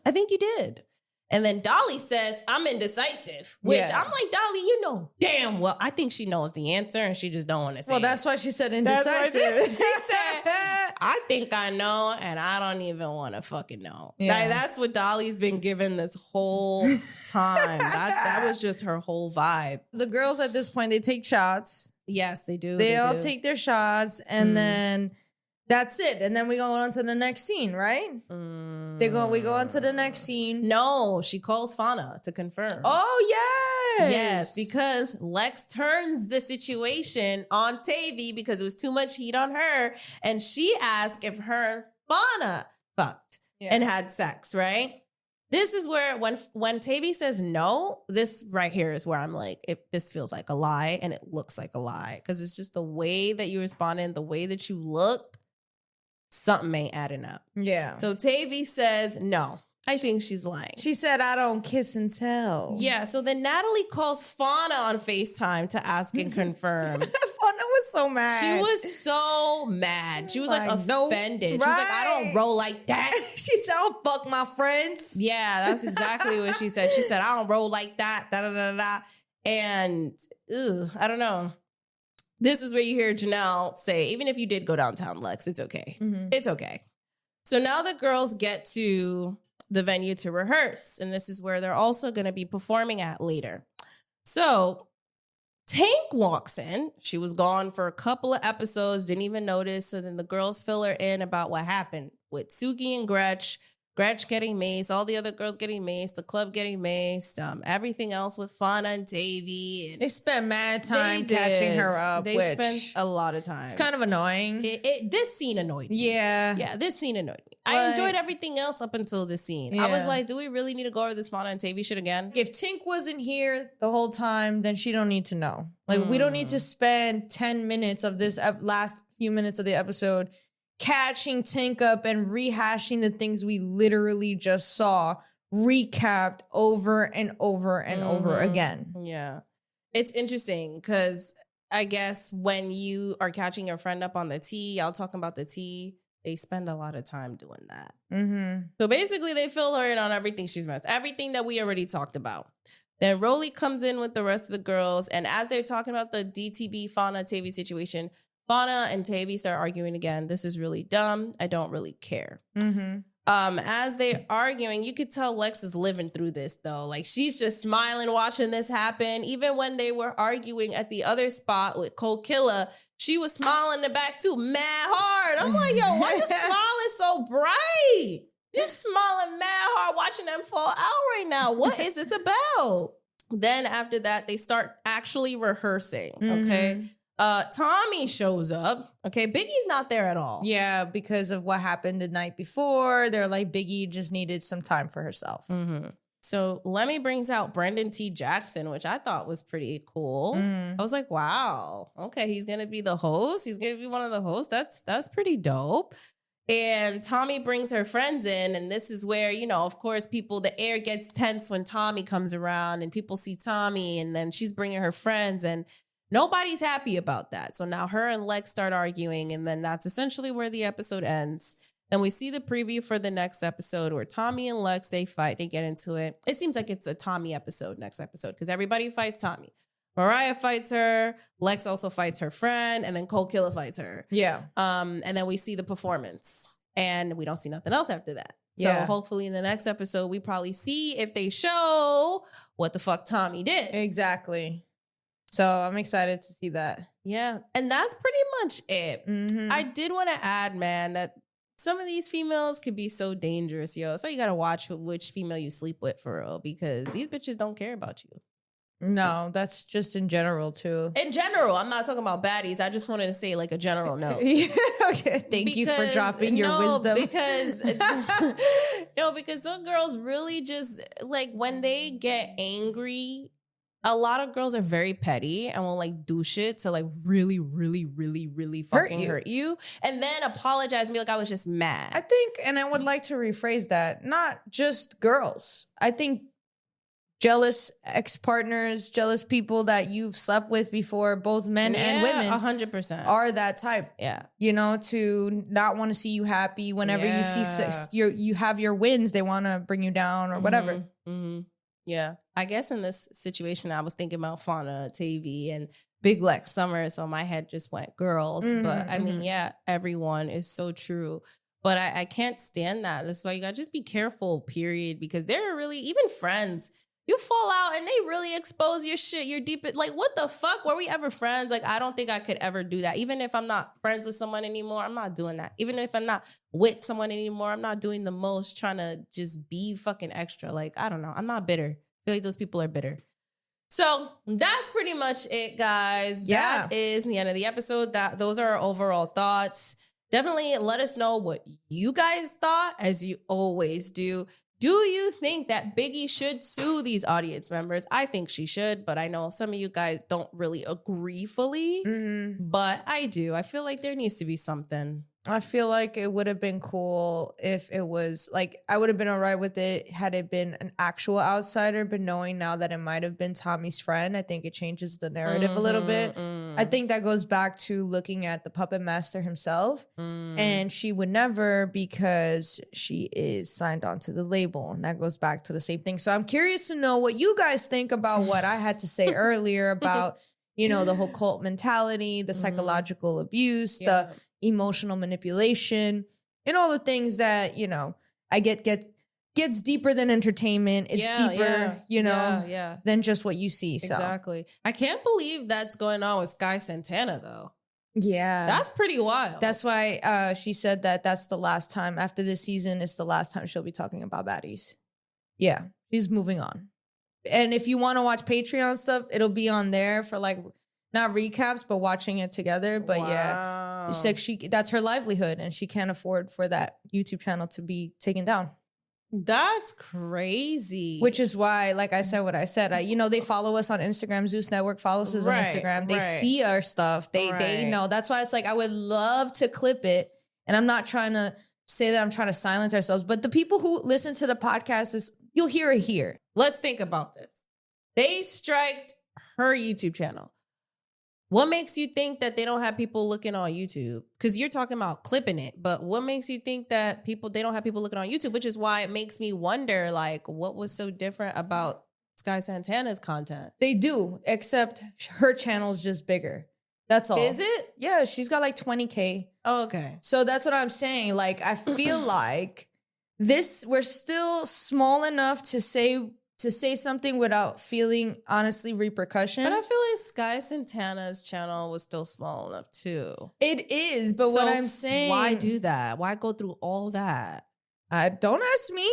I think you did. And then Dolly says, I'm indecisive, which Yeah. I'm like, Dolly, you know damn well. I think she knows the answer and she just don't want to say Well, it. that's why she said That's why indecisive. she said, I think I know and I don't even want to fucking know. Yeah. Like, that's what Dolly's been given this whole time. That was just her whole vibe. The girls at this point, they take shots. Yes, they do. They all do. take their shots, and Mm. then that's it. And then we go on to the next scene, right? We go on to the next scene. No, she calls Fania to confirm. Oh, yes. Yes, because Lex turns the situation on Tavii because it was too much heat on her. And she asked if her and Fania fucked and had sex, right? This is where when Tavii says no, this right here is where I'm like, this feels like a lie and it looks like a lie. Because it's just the way that you responded, the way that you look, something ain't adding up. Yeah. So Tavii says no. I think she's lying. She said, I don't kiss and tell. Yeah, so then Natalie calls Fania on FaceTime to ask and confirm. Fania was so mad. She was so mad. She was like Like, no, offended. She was like, I don't roll like that. She said, I'll fuck my friends. Yeah, that's exactly what she said. She said, I don't roll like that. Da da da da. And I don't know. This is where you hear Janelle say, even if you did go downtown, Lex, it's okay. Mhm. It's okay. So now the girls get to the venue to rehearse. And this is where they're also going to be performing at later. So Tank walks in. She was gone for a couple of episodes, didn't even notice. So then the girls fill her in about what happened with Suki and Gretch. Gretch getting maced, all the other girls getting maced, the club getting maced, everything else with Fania and Tavii. And They spent mad time they catching did. her up, They which spent a lot of time. it's kind of annoying. This scene annoyed me. Yeah. Yeah, this scene annoyed me. I Like- enjoyed everything else up until this scene. I was Yeah. like, do we really need to go over this Fania and Tavii shit again? If Tink wasn't here the whole time, then she don't need to know. Like, we don't need to spend 10 minutes of this last few minutes of the episode catching Tink up and rehashing the things we literally just saw recapped over and over and over again. Yeah. It's interesting because I guess when you are catching your friend up on the tea, y'all talking about the tea, they spend a lot of time doing that. Mm-hmm. So basically, they fill her in on everything she's missed, everything that we already talked about. Then Rolly comes in with the rest of the girls, and as they're talking about the DTB Fania Tavii situation, Fania and Tavii start arguing again. This is really dumb. I don't really care. Mm-hmm. As they're arguing, you could tell Lex is living through this though. Like she's just smiling watching this happen. Even when they were arguing at the other spot with Cole Killer, she was smiling in the back too, mad hard. I'm like, yo, why you smiling so bright? You're smiling mad hard watching them fall out right now. What is this about? Then after that, they start actually rehearsing. Okay. Tommy shows up. Okay. Biggie's not there at all. Yeah, because of what happened the night before. They're like, Biggie just needed some time for herself. Mm-hmm. So Lemmy brings out Brendan T. Jackson, which I thought was pretty cool. I was like, wow, okay, he's gonna be the host. He's gonna be one of the hosts. That's pretty dope. And Tommy brings her friends in, and this is where, you know, of course, the air gets tense when Tommy comes around, and people see Tommy, and then she's bringing her friends, and nobody's happy about that. So now her and Lex start arguing, and then that's essentially where the episode ends. And we see the preview for the next episode where Tommy and Lex, they fight, they get into it. It seems like it's a Tommy episode, next episode, because everybody fights Tommy. Mariah fights her, Lex also fights her friend, and then Cole Killer fights her. Yeah. And then we see the performance, and we don't see nothing else after that. Yeah. So hopefully in the next episode, we probably see if they show what the fuck Tommy did. Exactly. So I'm excited to see that. Yeah. And that's pretty much it. Mm-hmm. I did want to add, man, that some of these females could be so dangerous, yo. So you got to watch which female you sleep with for real, because these bitches don't care about you. No, that's just in general too. In general, I'm not talking about baddies. I just wanted to say like a general note. Okay, thank you for dropping your wisdom. Because because some girls really just like when they get angry. A lot of girls are very petty and will like do shit to like really, really, really, really fucking hurt you. And then apologize and be like, I was just mad. I think, and I would like to rephrase that, not just girls. I think jealous ex-partners, jealous people that you've slept with before, both men and women, 100% are that type. Yeah. You know, to not want to see you happy whenever you see you have your wins, they want to bring you down or whatever. Mm-hmm. Yeah. I guess in this situation, I was thinking about Fania, Tavii, and Big Lex Summer. So my head just went girls. But I mean, yeah, everyone is so true. But I can't stand that. That's why you gotta just be careful, period. Because they're really, even friends, you fall out and they really expose your shit. You're deep. Like, what the fuck? Were we ever friends? Like, I don't think I could ever do that. Even if I'm not friends with someone anymore, I'm not doing that. Even if I'm not with someone anymore, I'm not doing the most, trying to just be fucking extra. Like, I don't know. I'm not bitter. I feel like those people are bitter. So that's pretty much it, guys. Yeah. That is the end of the episode. Those are our overall thoughts. Definitely let us know what you guys thought, as you always do. Do you think that Biggie should sue these audience members? I think she should, but I know some of you guys don't really agree fully. But I do. I feel like there needs to be something. I feel like it would have been cool if it was like, I would have been all right with it had it been an actual outsider, but knowing now that it might have been Tommy's friend, I think it changes the narrative a little bit. I think that goes back to looking at the puppet master himself, and she would never, because she is signed on to the label, and that goes back to the same thing. So I'm curious to know what you guys think about what I had to say earlier about, you know, the whole cult mentality, the psychological abuse, the emotional manipulation, and all the things that, you know, I gets deeper than entertainment. It's deeper, you know, than just what you see. So. Exactly. I can't believe that's going on with Sky Santana, though. Yeah. That's pretty wild. That's why she said that that's the last time, after this season, it's the last time she'll be talking about baddies. Yeah. She's moving on. And if you want to watch Patreon stuff, it'll be on there for like, not recaps, but watching it together. But yeah, it's like that's her livelihood, and she can't afford for that YouTube channel to be taken down. That's crazy. Which is why, like I said, what I said, you know, they follow us on Instagram. Zeus Network follows us on Instagram. They see our stuff. They know. That's why it's like, I would love to clip it. And I'm not trying to say that I'm trying to silence ourselves, but the people who listen to the podcast, you'll hear it here. Let's think about this. They striked her YouTube channel. What makes you think that they don't have people looking on YouTube? Because you're talking about clipping it, but what makes you think that they don't have people looking on YouTube? Which is why it makes me wonder, like, what was so different about Sky Santana's content? They do, except her channel's just bigger. That's all. Is it? Yeah, she's got like 20K. Oh, okay. So that's what I'm saying. Like, I feel like we're still small enough to say something without feeling, honestly, repercussions. But I feel like Sky Santana's channel was still small enough too. It is, but So what I'm saying, why do that? Why go through all that? Don't ask me.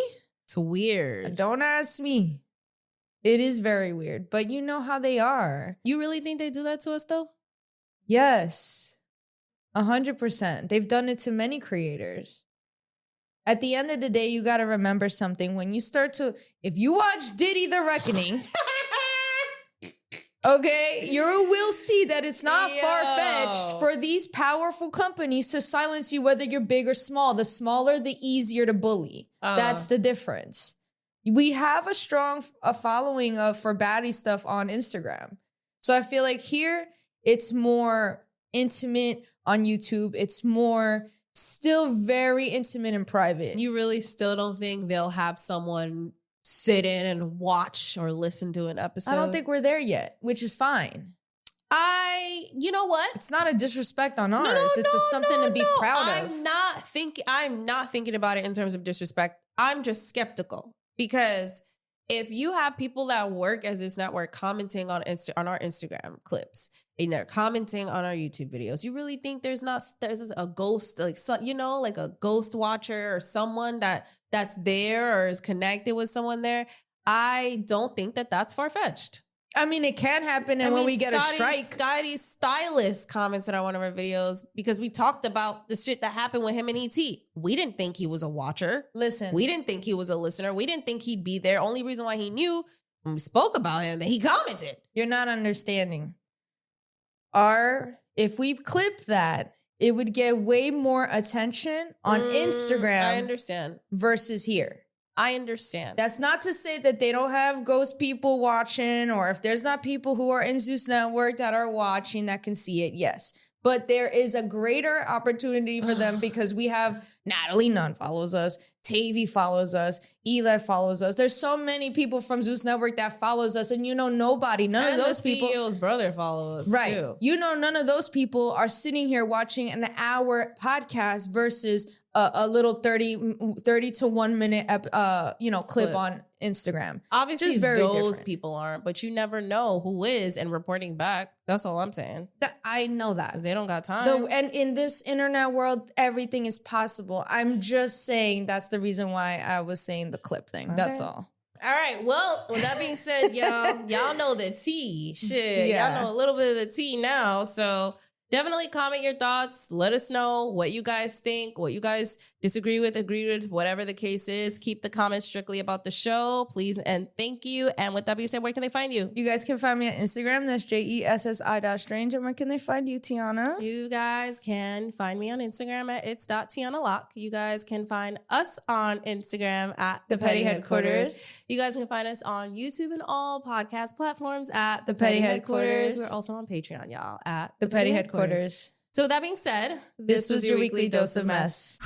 It's weird. Don't ask me. It is very weird, but you know how they are. You really think they do that to us though? Yes, 100%. They've done it to many creators. At the end of the day, you got to remember something. When you if you watch Diddy The Reckoning, okay, you will see that it's not far-fetched for these powerful companies to silence you, whether you're big or small. The smaller, the easier to bully. That's the difference. We have a strong following for baddie stuff on Instagram. So I feel like here, it's more intimate on YouTube. It's more still very intimate and private. You really still don't think they'll have someone sit in and watch or listen to an episode? I don't think we're there yet, which is fine. You know what? It's not a disrespect on ours. It's something to be proud of. I'm not thinking about it in terms of disrespect. I'm just skeptical, because if you have people that work as this network commenting on our Instagram clips, and they're commenting on our YouTube videos, you really think there's a ghost, like, like a ghost watcher or someone that's there or is connected with someone there? I don't think that that's far-fetched. I mean, it can happen, and when we get a strike. Scotty's stylist commented on one of our videos because we talked about the shit that happened with him and E.T. We didn't think he was a watcher. Listen. We didn't think he was a listener. We didn't think he'd be there. Only reason why he knew, when we spoke about him, that he commented. You're not understanding. If we clipped that, it would get way more attention on Instagram. I understand. Versus here. I understand. That's not to say that they don't have ghost people watching, or if there's not people who are in Zeus Network that are watching that can see it. Yes. but there is a greater opportunity for them because we have Natalie Nunn follows us, Tavii follows us, Eli follows us. There's so many people from Zeus Network that follows us, and none of those people. CEO's brother follows Right. too. None of those people are sitting here watching an hour podcast versus a little 30 to 1 minute, clip on Instagram. Obviously, Just very those different. people aren't, but you never know who is and reporting back. That's all I'm saying. I know that. They don't got time. And in this internet world, everything is possible. I'm just saying that's the reason why I was saying the clip thing. That's all. All right. Well, with that being said, y'all know the tea. Shit. Yeah. Y'all know a little bit of the tea now. So definitely comment your thoughts. Let us know what you guys think, what you guys disagree with, agree with, whatever the case is. Keep the comments strictly about the show, please, and thank you. And with that being said, where can they find you? You guys can find me on Instagram. That's JESSI.strange. And where can they find you, Tiana? You guys can find me on Instagram at it's.tianalock. You guys can find us on Instagram at The Petty Headquarters. You guys can find us on YouTube and all podcast platforms at The Petty Petty Headquarters. Headquarters. We're also on Patreon, y'all, at The Petty Headquarters. So with that being said, This was your weekly dose of mess.